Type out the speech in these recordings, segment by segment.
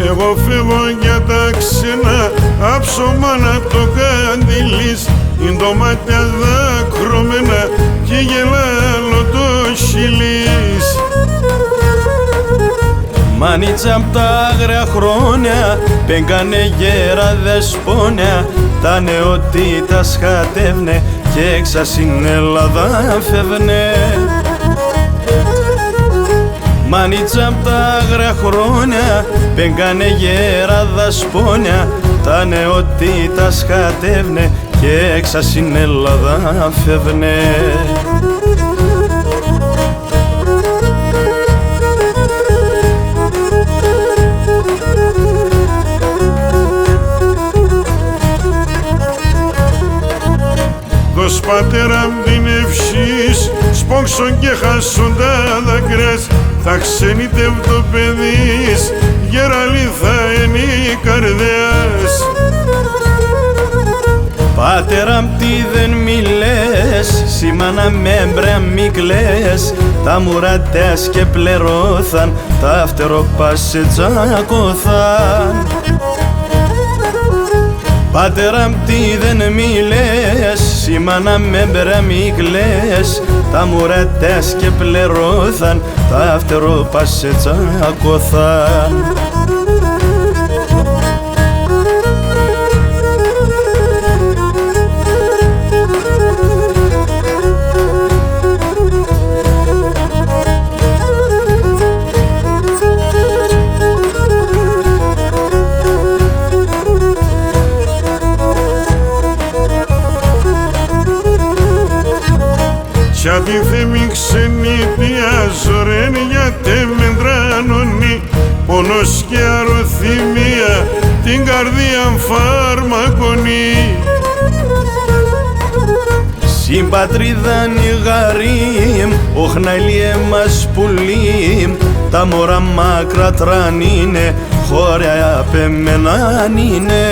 Εγώ φεύγω για τα ξένα, άψωμα να το καντήλεις. Είναι το μάτια δάκρυμένα και γελάλο το χειλής. Μάνιτσα απ' τα άγρια χρόνια πέγκανε γέρα δεσπόνια. Τα νεότητα σχατεύνε και έξα στην Ελλάδα φεύνε. Μάνιτσα απ' τα άγρια χρόνια πέγκανε γέρα δασπόνια. Τα νεότητα σχατεύνε και έξα στην Ελλάδα φεύνε. Δώσ' πατέρα μ' την ευχής, σπόξον και χάσουν τα δάκρυας. Θα ξενιτεύει το παιδίς, γεραλή θα είναι η καρδιάς. Πατέρα μ' τι δεν μη λες, σήμανα μέμπρα μη κλαις. Τα μουρατές και πλερώθαν, τα φτεροπάς σε τσακώθαν. Πατέρα μ' τι δεν μη λες, σήμανα μέμπρα μη κλαις. Τα μουρατές και πλερώθαν, τα φτεροπάς σε τσακώθαν. Κι απ' τη θέμη ξενιτία ζωρέν γιατί με τρανώνει. Πόνος και αρωθυμία την καρδία φαρμακονεί. Συμπατρίδα νιγαρίμ, οχναλίε μας πουλίμ. Τα μωρά μάκρα τρανίνε, χώρια πεμέναν είναι.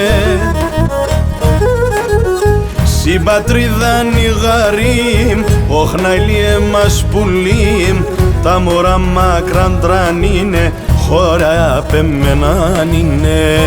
Συμπατρίδα νιγαρίμ, οχναλίε μας πουλίμ. Τα μωρά μάκρα τρανίνε, χώρια πεμέναν είναι.